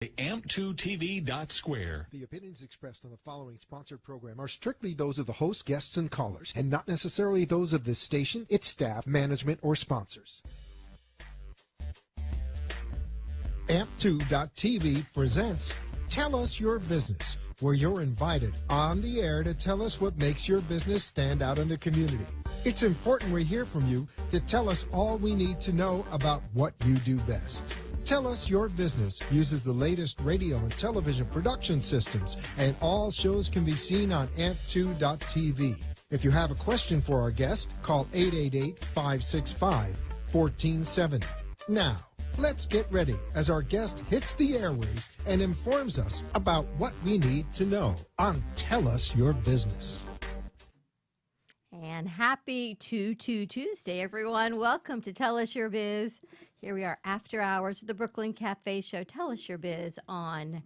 amp2tv.square. The opinions expressed on the following sponsored program are strictly those of the host, guests, and callers, and not necessarily those of this station, its staff, management, or sponsors. Amp2.tv presents Tell Us Your Business, where you're invited on the air to tell us what makes your business stand out in the community. It's important we hear from you to tell us all we need to know about what you do best. Tell Us Your Business uses the latest radio and television production systems, and all shows can be seen on amp2.tv. If you have a question for our guest, call 888-565-1470. Now, let's get ready as our guest hits the airwaves and informs us about what we need to know on Tell Us Your Business. And happy Tuesday, everyone. Welcome to Tell Us Your Biz. Here we are after hours of the Brooklyn Cafe Show. Tell Us Your Biz on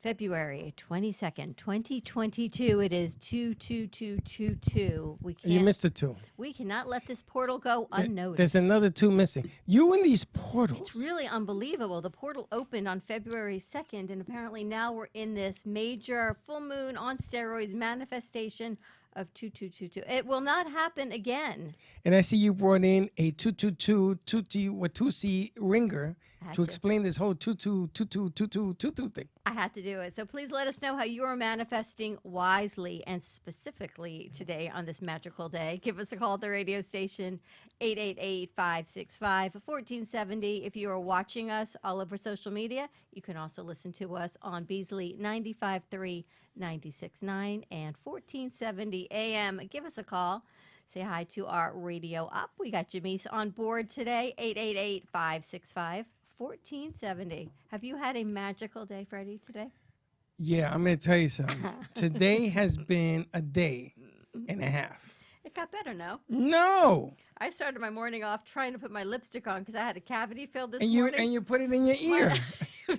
February 22nd, 2022. It is 22222. You missed a 2. We cannot let this portal go unnoticed. There's another 2 missing. You and these portals. It's really unbelievable. The portal opened on February 2nd, and apparently now we're in this major full moon on steroids manifestation of 2222. It will not happen again. And I see you brought in a 2C ringer to explain this whole 222222 thing. I had to do it. So please let us know how you are manifesting wisely and specifically today on this magical day. Give us a call at the radio station, 888-565-1470. If you are watching us all over social media, you can also listen to us on Beasley 95.3, 96.9, and 1470 AM. Give us a call. Say hi to our radio up. We got Jamise on board today, 888-565-1470. Have you had a magical day, Freddie, today? Yeah, I'm going to tell you something. Today has been a day and a half. It got better, no? No. I started my morning off trying to put my lipstick on because I had a cavity filled this morning. morning. And you put it in your ear.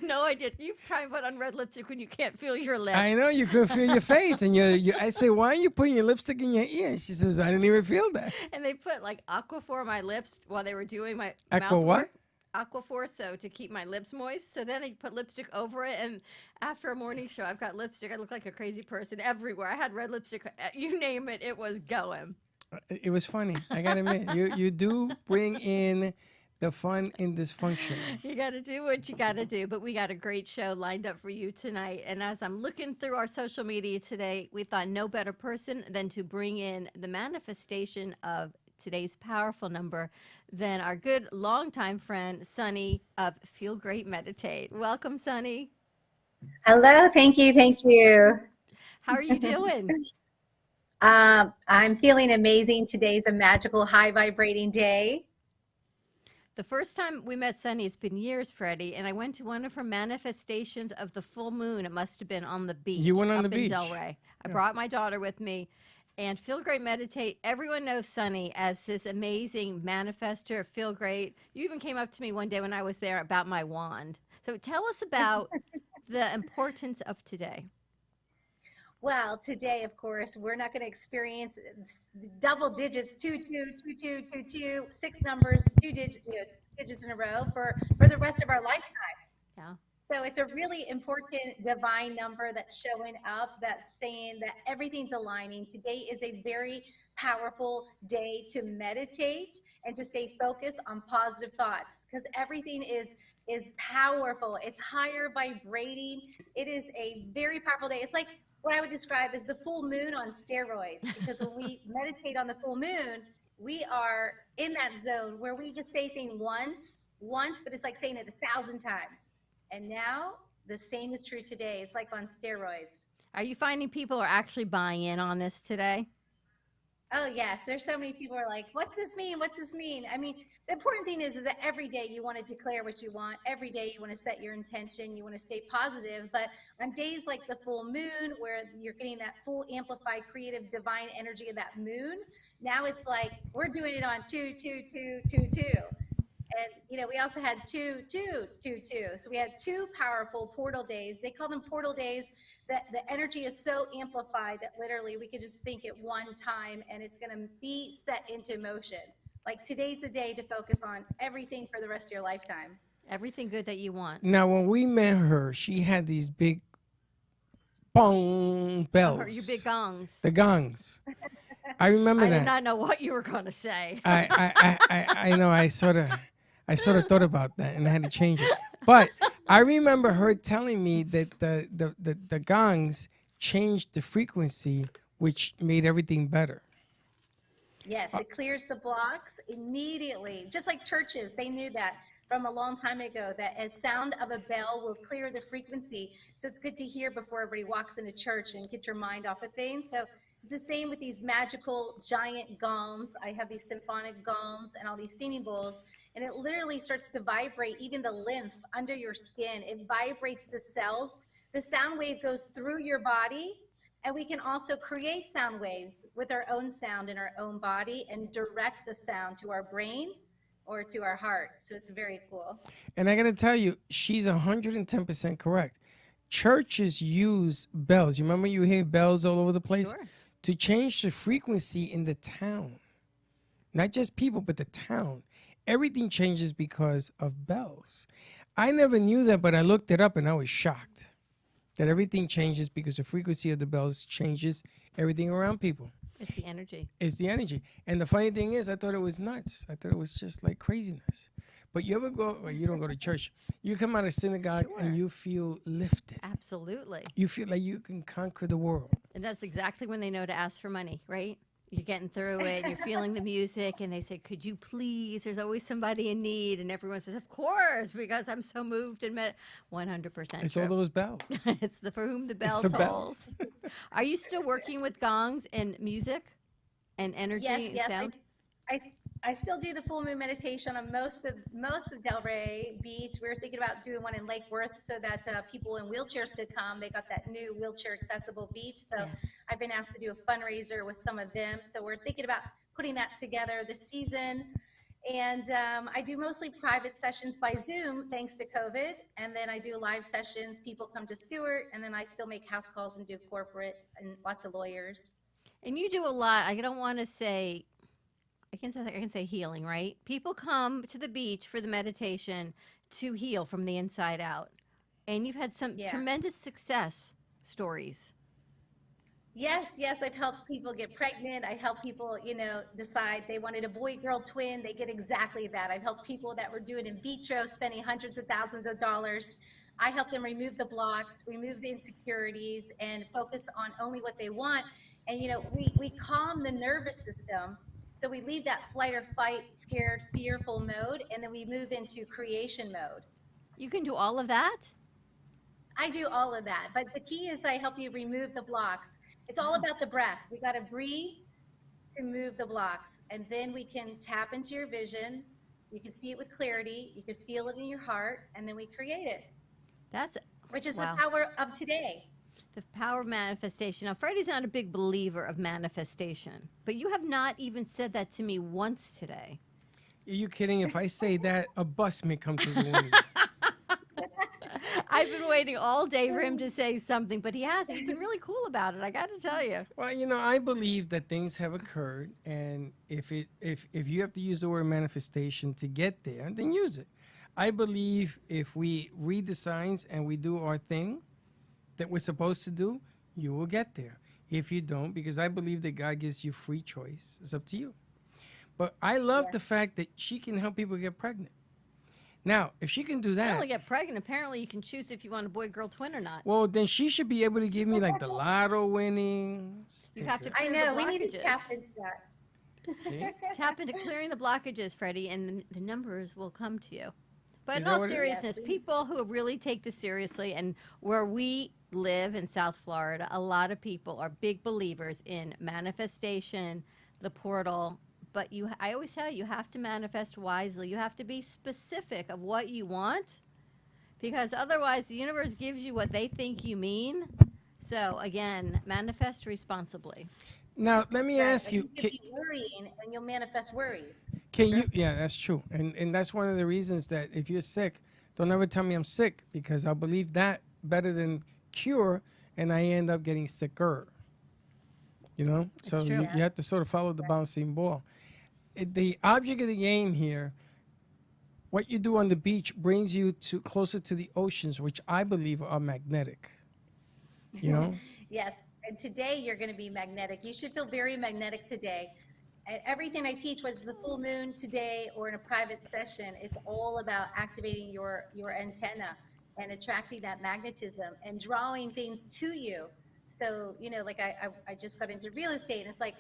No, I didn't. You try and put on red lipstick when you can't feel your lip. I know, you couldn't feel your face. And I say, why are you putting your lipstick in your ear? She says, I didn't even feel that. And they put like Aquaphor on my lips while they were doing my Aqua what? Aquaphor, so to keep my lips moist. So then I put lipstick over it, and after a morning show, I've got lipstick. I look like a crazy person everywhere. I had red lipstick. You name it, it was going. It was funny. I got to admit, you do bring in the fun in dysfunction. You got to do what you got to do. But we got a great show lined up for you tonight. And as I'm looking through our social media today, we thought no better person than to bring in the manifestation of today's powerful number than our good longtime friend, Sunny of Feel Great Meditate. Welcome, Sunny. Hello. Thank you. Thank you. How are you doing? I'm feeling amazing. Today's a magical, high vibrating day. The first time we met Sunny, it's been years, Freddie, and I went to one of her manifestations of the full moon. It must have been on the beach. You went on the beach. Up in Delray. I brought my daughter with me. And Feel Great Meditate, everyone knows Sunny as this amazing manifester, Feel Great. You even came up to me one day when I was there about my wand. So tell us about the importance of today. Well, today, of course, we're not going to experience double digits, 222222, 6 numbers, 2 digits, digits in a row for the rest of our lifetime. Yeah. So it's a really important divine number that's showing up, that's saying that everything's aligning. Today is a very powerful day to meditate and to stay focused on positive thoughts, because everything is powerful. It's higher vibrating. It is a very powerful day. It's like what I would describe as the full moon on steroids, because when we meditate on the full moon, we are in that zone where we just say things once, but it's like saying it 1,000 times. And now the same is true today. It's like on steroids. Are you finding people are actually buying in on this today? Oh, yes. There's so many people are like, what's this mean? What's this mean? I mean, the important thing is that every day you want to declare what you want. Every day you want to set your intention. You want to stay positive. But on days like the full moon, where you're getting that full amplified creative divine energy of that moon, now it's like we're doing it on 22222. And, we also had 2222. So we had 2 powerful portal days. They call them portal days. That the energy is so amplified that literally we could just think it one time and it's going to be set into motion. Like today's the day to focus on everything for the rest of your lifetime. Everything good that you want. Now, when we met her, she had these big bong bells. Your big gongs. The gongs. I remember I that. did not know what you were going to say. I know. I sort of thought about that, and I had to change it. But I remember her telling me that the gongs changed the frequency, which made everything better. Yes, it clears the blocks immediately. Just like churches, they knew that from a long time ago, that a sound of a bell will clear the frequency. So it's good to hear before everybody walks into church and get your mind off of things. So it's the same with these magical giant gongs. I have these symphonic gongs and all these singing bowls, and it literally starts to vibrate even the lymph under your skin. It vibrates the cells. The sound wave goes through your body. And we can also create sound waves with our own sound in our own body and direct the sound to our brain or to our heart. So it's very cool. And I got to tell you, she's 110% correct. Churches use bells. You remember you hear bells all over the place? Sure. To change the frequency in the town. Not just people, but the town. Everything changes because of bells. I never knew that, but I looked it up and I was shocked. That everything changes because the frequency of the bells changes everything around people. It's the energy. It's the energy. And the funny thing is, I thought it was nuts. I thought it was just like craziness. But you ever go, or you don't go to church, you come out of synagogue and you feel lifted. Absolutely. You feel like you can conquer the world. And that's exactly when they know to ask for money, right? You're getting through it, you're feeling the music, and they say, could you please? There's always somebody in need. And everyone says, of course, because I'm so moved and 100%. It's true. all those bells. It's the for whom the bell the tolls. Are you still working with gongs and music and energy and Yes, sound? I still do the full moon meditation on most of Delray Beach. We were thinking about doing one in Lake Worth so that people in wheelchairs could come. They got that new wheelchair accessible beach. So Yes. I've been asked to do a fundraiser with some of them. So we're thinking about putting that together this season. And I do mostly private sessions by Zoom, thanks to COVID. And then I do live sessions. People come to Stewart, and then I still make house calls and do corporate and lots of lawyers. And you do a lot. I don't want to say, I can say healing, right? People come to the beach for the meditation to heal from the inside out. And you've had some tremendous success stories. Yes, I've helped people get pregnant. I help people, decide they wanted a boy-girl twin. They get exactly that. I've helped people that were doing in vitro, spending hundreds of thousands of dollars. I help them remove the blocks, remove the insecurities, and focus on only what they want. And, we calm the nervous system. So we leave that flight or fight, scared, fearful mode, and then we move into creation mode. You can do all of that? I do all of that. But the key is I help you remove the blocks. It's all about the breath. We got to breathe to move the blocks. And then we can tap into your vision. You can see it with clarity. You can feel it in your heart. And then we create it. Which is wow. The power of today. The power of manifestation. Now, Freddie's not a big believer of manifestation, but you have not even said that to me once today. Are you kidding? If I say that, a bus may come through the window. I've been waiting all day for him to say something, but he hasn't. He's been really cool about it, I got to tell you. Well, I believe that things have occurred, and if you have to use the word manifestation to get there, then use it. I believe if we read the signs and we do our thing that we're supposed to do, you will get there. If you don't, because I believe that God gives you free choice, it's up to you. But I love the fact that she can help people get pregnant. Now, if she can do Not that, only get pregnant, apparently you can choose if you want a boy-girl twin or not. well, then she should be able to give me like the lotto winnings. You have to I clear know. the We need to blockages. tap into that. See? Tap into clearing the blockages, Freddie, and the numbers will come to you. But Is in that all what it is? seriousness, Yes. people who really take this seriously, and where we live in South Florida, a lot of people are big believers in manifestation, the portal. But I always tell you have to manifest wisely. You have to be specific of what you want, because otherwise the universe gives you what they think you mean. So again, manifest responsibly. Now, let me ask you, You can be worrying, and you'll manifest worries. can you, yeah, that's true. And that's one of the reasons that if you're sick, don't ever tell me I'm sick, because I'll believe that better than cure, and I end up getting sicker. So true. you have to sort of follow the bouncing ball. The object of the game here What you do on the beach brings you to closer to the oceans, which I believe are magnetic. You know? Yes. And today you're going to be magnetic. You should feel very magnetic today. And everything I teach, whether it's the full moon today or in a private session, it's all about activating your antenna and attracting that magnetism and drawing things to you. So, like I just got into real estate, and it's like,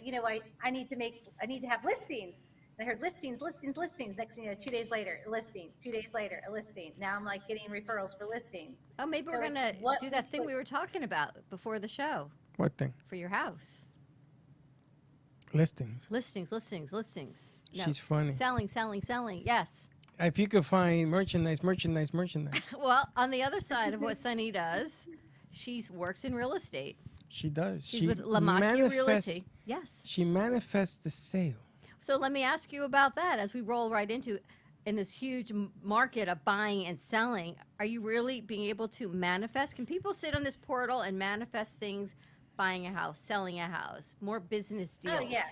I need to have listings. And I heard listings, listings, listings. Next thing you know, 2 days later, a listing. 2 days later, a listing. Now I'm like getting referrals for listings. Oh, maybe So we're it's gonna what do we that thing put- we were talking about before the show What thing? for your house. Listings. Listings, listings, listings. No. She's funny. Selling, selling, selling. Yes. If you could find merchandise. Well, on the other side of what Sunny does, she works in real estate. She does. She's She with Lamacchia manifests. Realty. Yes. She manifests the sale. So let me ask you about that as we roll right into in this huge market of buying and selling. Are you really being able to manifest? Can people sit on this portal and manifest things, buying a house, selling a house, more business deals? Oh yeah,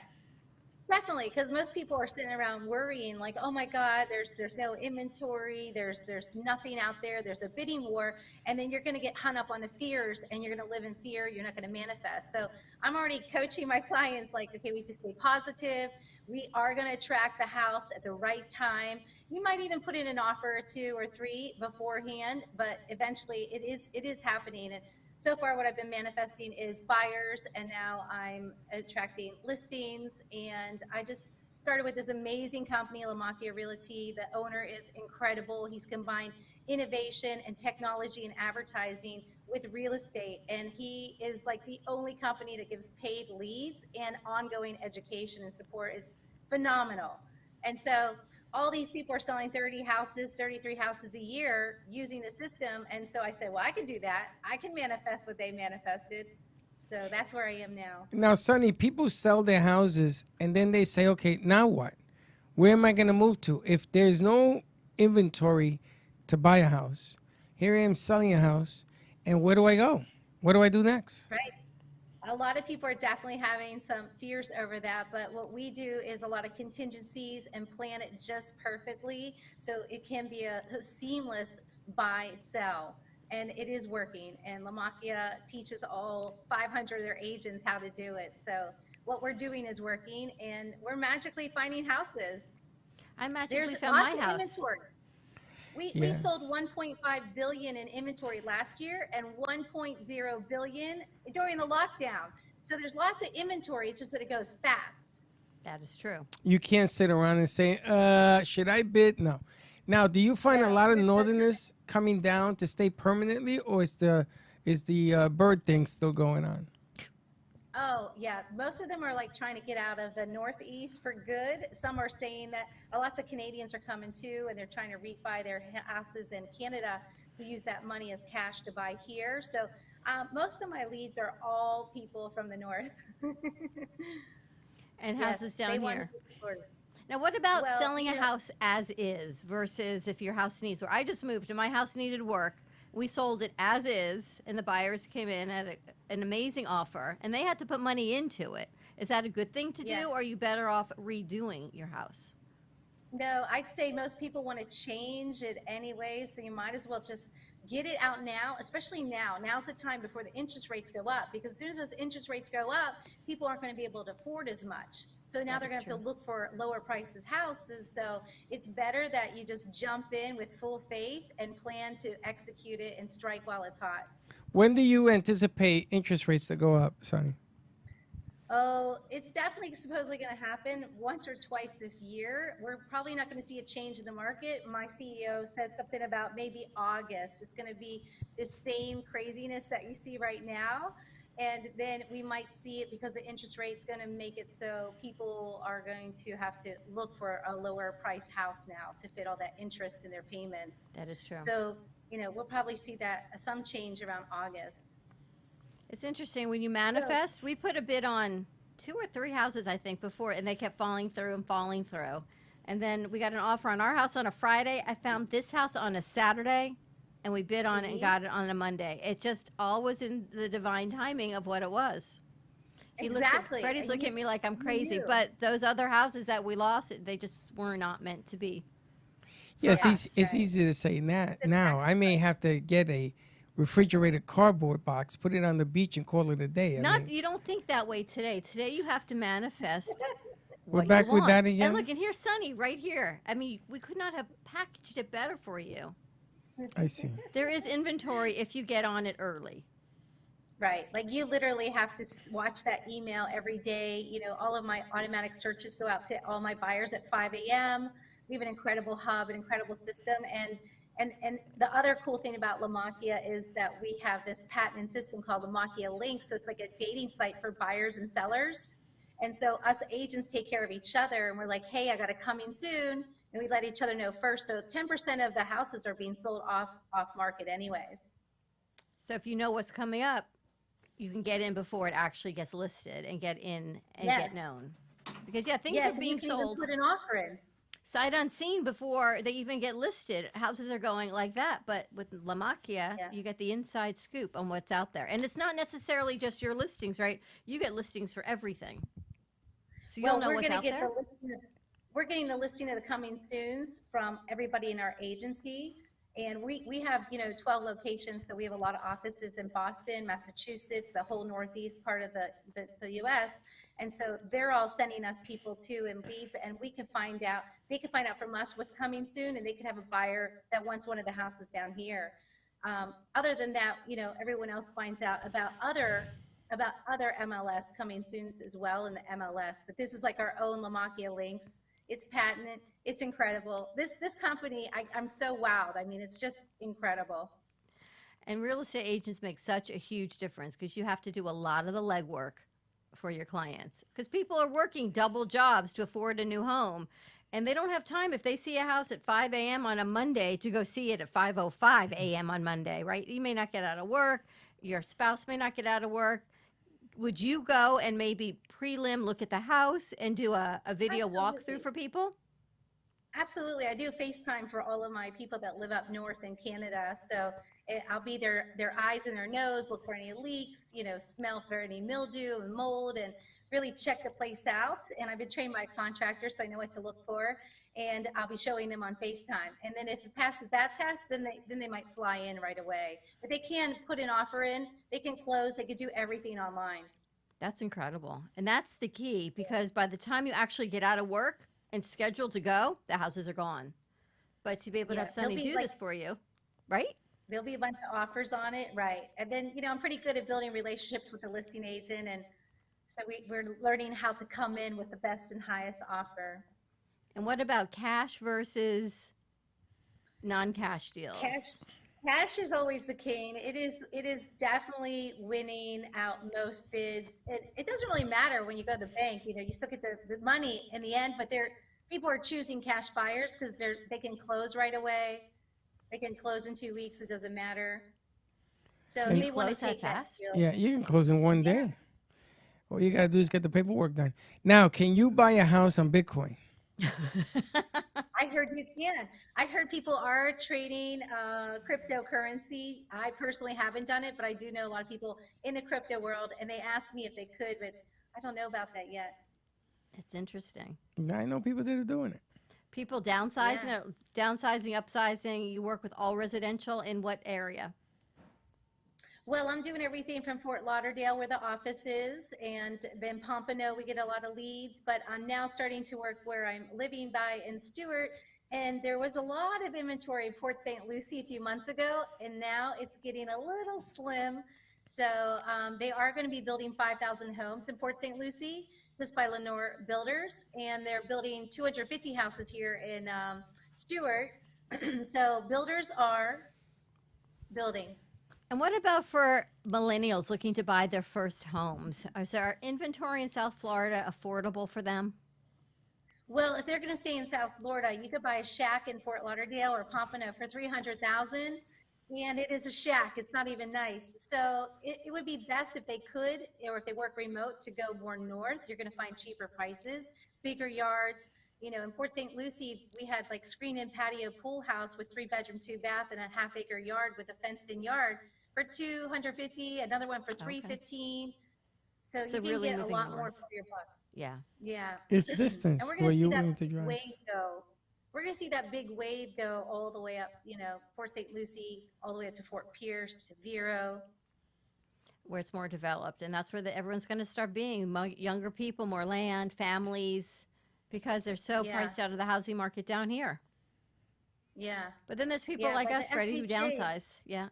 definitely. Because most people are sitting around worrying, like, oh my God, there's no inventory, there's nothing out there, there's a bidding war, and then you're going to get hung up on the fears, and you're going to live in fear. You're not going to manifest. So I'm already coaching my clients, like, okay, we just stay positive. We are going to attract the house at the right time. You might even put in an offer or 2 or 3 beforehand, but eventually it is happening. And so far what I've been manifesting is buyers, and now I'm attracting listings. And I just started with this amazing company, Lamacchia Realty. The owner is incredible. He's combined innovation and technology and advertising with real estate. And he is like the only company that gives paid leads and ongoing education and support. It's phenomenal. And so all these people are selling 30 houses, 33 houses a year using the system. And so I said, well, I can do that. I can manifest what they manifested. So that's where I am now. Now, Sonny, people sell their houses and then they say, okay, now what? Where am I going to move to? If there's no inventory to buy a house, here I am selling a house, and where do I go? What do I do next? Right. A lot of people are definitely having some fears over that, but what we do is a lot of contingencies and plan it just perfectly so it can be a seamless buy sell. And it is working. And Lamacchia teaches all 500 of their agents how to do it. So what we're doing is working, and we're magically finding houses. I magically There's found lots my of house. inventory. We Yeah. sold 1.5 billion in inventory last year and 1.0 billion during the lockdown. So there's lots of inventory. It's just that it goes fast. That is true. You can't sit around and say, should I bid? No. Now, do you find a lot of Northerners coming down to stay permanently, or is the bird thing still going on? Oh, yeah. Most of them are like trying to get out of the Northeast for good. Some are saying that lots of Canadians are coming too, and they're trying to refi their houses in Canada to use that money as cash to buy here. So most of my leads are all people from the North. And Yes, houses they down want here. to be supported. Now, what about Well, selling a you know- house as is versus if your house needs work? I just moved and my house needed work. We sold it as is, and the buyers came in at an amazing offer, and they had to put money into it. Is that a good thing to Yeah. do, or are you better off redoing your house? No, I'd say most people want to change it anyway, so you might as well just get it out now, especially now. Now's the time before the interest rates go up, because as soon as those interest rates go up, people aren't going to be able to afford as much. So now That they're is going to have to true. look for lower prices houses. So it's better that you just jump in with full faith and plan to execute it and strike while it's hot. When do you anticipate interest rates to go up, Sonny? Oh, it's definitely supposedly going to happen once or twice this year. We're probably not going to see a change in the market. My CEO said something about maybe August. It's going to be the same craziness that you see right now. And then we might see it because the interest rate's going to make it so people are going to have to look for a lower price house now to fit all that interest in their payments. That is true. So, we'll probably see that some change around August. It's interesting when you manifest. We put a bid on 2 or 3 houses, I think, before, and they kept falling through and falling through. And then we got an offer on our house on a Friday. I found this house on a Saturday, and we bid on it and See? got it on a Monday. It just all was in the divine timing of what it was. Exactly. Freddie's And looking at me like I'm crazy, knew. but those other houses that we lost, they just were not meant to be. Yes, Yes, it's right. easy to say that The now. tax I may break. have to get a refrigerated cardboard box, put it on the beach, and call it a day. I Not mean, you don't think that way today. Today you have to manifest we're what you back with want. that And again. look, and here's Sunny right here. I mean, we could not have packaged it better for you. I see. There is inventory if you get on it early. Right. Like you literally have to watch that email every day. You know, all of my automatic searches go out to all my buyers at 5 a.m. We have an incredible hub, an incredible system. And the other cool thing about Lamakia is that we have this patented system called Lamakia Link. So it's like a dating site for buyers and sellers. And so us agents take care of each other and we're like, hey, I got a coming soon. And we let each other know first. So 10% of the houses are being sold off market anyways. So if you know what's coming up, you can get in before it actually gets listed and get in and get Yes. known. Because yeah, things Yes, are and you being can even sold put an offer in. sight unseen before they even get listed. Houses are going like that, but with La Macchia, Yeah. you get the inside scoop on what's out there. And it's not necessarily just your listings, right? You get listings for everything. So you'll Well, know we're what's gonna out get there. we're getting the listing of the coming soons from everybody in our agency. And we have, 12 locations. So we have a lot of offices in Boston, Massachusetts, the whole Northeast part of the US. And so they're all sending us people too and leads, and they can find out from us what's coming soon, and they could have a buyer that wants one of the houses down here. Other than that, everyone else finds out about other MLS coming soon as well in the MLS. But this is like our own Lamakia links. It's patented. It's incredible. This company, I'm so wowed. I mean, it's just incredible. And real estate agents make such a huge difference because you have to do a lot of the legwork for your clients. Because people are working double jobs to afford a new home. And they don't have time if they see a house at 5 a.m. on a Monday to go see it at 5:05 a.m. on Monday, right? You may not get out of work. Your spouse may not get out of work. Would you go and maybe prelim look at the house and do a video walkthrough Absolutely. for people? Absolutely. I do FaceTime for all of my people that live up north in Canada. So I'll be their eyes and their nose, look for any leaks, smell for any mildew and mold, and really check the place out. And I've been trained by a contractor, so I know what to look for. And I'll be showing them on FaceTime. And then if it passes that test, then they might fly in right away. But they can put an offer in, they can close, they can do everything online. That's incredible. And that's the key because by the time you actually get out of work and scheduled to go, the houses are gone. But to be able to Yeah, have Sunny do this for you, right? there'll be a bunch of offers on it, right? And then, I'm pretty good at building relationships with the listing agent, and so we're learning how to come in with the best and highest offer. And what about cash versus non-cash Cash, deals? cash is always the king. It is definitely winning out most bids. It doesn't really matter when you go to the bank. You still get the money in the end, but people are choosing cash buyers because they can close right away. They can close in 2 weeks. It doesn't matter. So Can you they want to close that take that fast? deal. Yeah, you can close in one Yeah. day. All you gotta do is get the paperwork done. Now, can you buy a house on Bitcoin? I heard you can. I heard people are trading cryptocurrency. I personally haven't done it, but I do know a lot of people in the crypto world, and they asked me if they could, but I don't know about that yet. It's interesting. I know people that are doing it. People downsizing, Yeah. downsizing, upsizing. You work with all residential in what area? Well, I'm doing everything from Fort Lauderdale, where the office is, and then Pompano, we get a lot of leads, but I'm now starting to work where I'm living by in Stewart. And there was a lot of inventory in Port St. Lucie a few months ago, and now it's getting a little slim. So they are going to be building 5,000 homes in Port St. Lucie, just by Lenore Builders, and they're building 250 houses here in Stewart. So builders are building. And what about for millennials looking to buy their first homes? Is our inventory in South Florida affordable for them? Well, if they're going to stay in South Florida, you could buy a shack in Fort Lauderdale or Pompano for 300,000, and it is a shack. It's not even nice. So it would be best if they could, or if they work remote, to go more north. You're going to find cheaper prices, bigger yards. In Port St. Lucie, we had like screen-in patio pool house with 3 bedroom, 2 bath, and a half-acre yard with a fenced-in yard for 250. Another one for Okay. 315. So So you can really get a moving lot more north. for your buck. Yeah. Yeah. It's And distance we're going where to see you're that willing to drive. Waco. we're going to see that big wave go all the way up, Port St. Lucie, all the way up to Fort Pierce, to Vero. Where it's more developed, and that's where everyone's going to start being younger people, more land, families, because they're so Yeah. priced out of the housing market down here. Yeah. But then there's people Yeah, like but us, the Freddie, who FHA downsize. Yeah.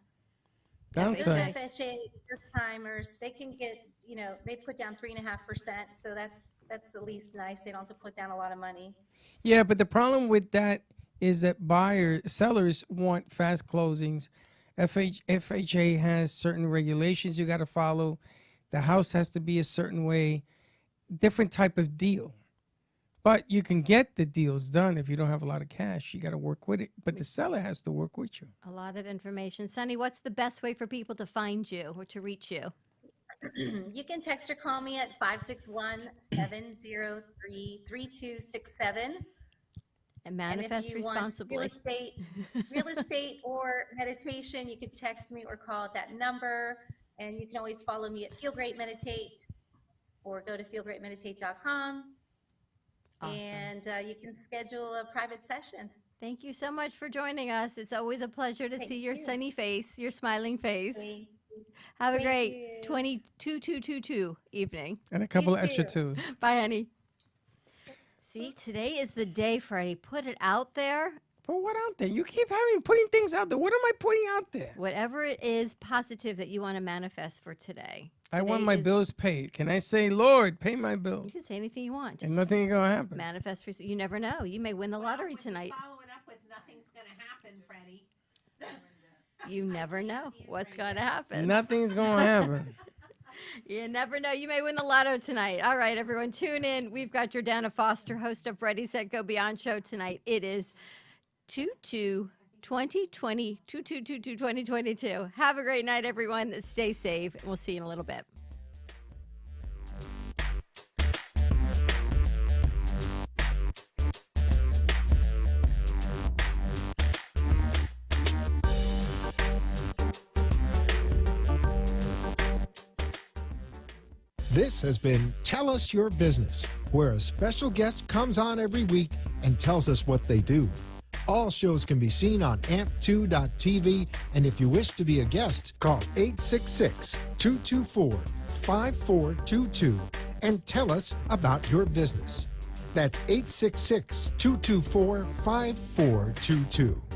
Those Downside. FHA first timers, they can get, they put down 3.5%. So that's the least nice. They don't have to put down a lot of money. Yeah, but the problem with that is that sellers want fast closings. FHA has certain regulations you got to follow. The house has to be a certain way, different type of deal. But you can get the deals done if you don't have a lot of cash. You got to work with it, but the seller has to work with you. A lot of information. Sunny, what's the best way for people to find you or to reach you? You can text or call me at 561-703-3267. And manifest if you responsibly. Want real estate or meditation, you can text me or call at that number. And you can always follow me at Feel Great Meditate or go to feelgreatmeditate.com. Awesome. And you can schedule a private session. Thank you so much for joining us. It's always a pleasure to Thank see your you. sunny face, your smiling face. Thank you. Have a Thank great you. 2222 evening. And a couple You of extra too. too. Bye, honey. See, today is the day, Freddie. Put it out there. But what out there? You keep putting things out there. What am I putting out there? Whatever it is positive that you want to manifest for today. I want Today my is- bills paid. Can I say, Lord, pay my You bills? can say anything you want. And Just nothing is going to happen. manifest. You never know. You may win the lottery When tonight. you're following up with nothing's going to happen, Freddie. You never know what's going to happen. Nothing's going to happen. You never know. You may win the lotto tonight. All right, everyone, tune in. We've got Jordana Foster, host of Ready, Set, Go Beyond show tonight. It is 2/2/2022. Have a great night, everyone. Stay safe, and we'll see you in a little bit. This has been Tell Us Your Business, where a special guest comes on every week and tells us what they do. All shows can be seen on amp2.tv, and if you wish to be a guest, call 866-224-5422 and tell us about your business. That's 866-224-5422.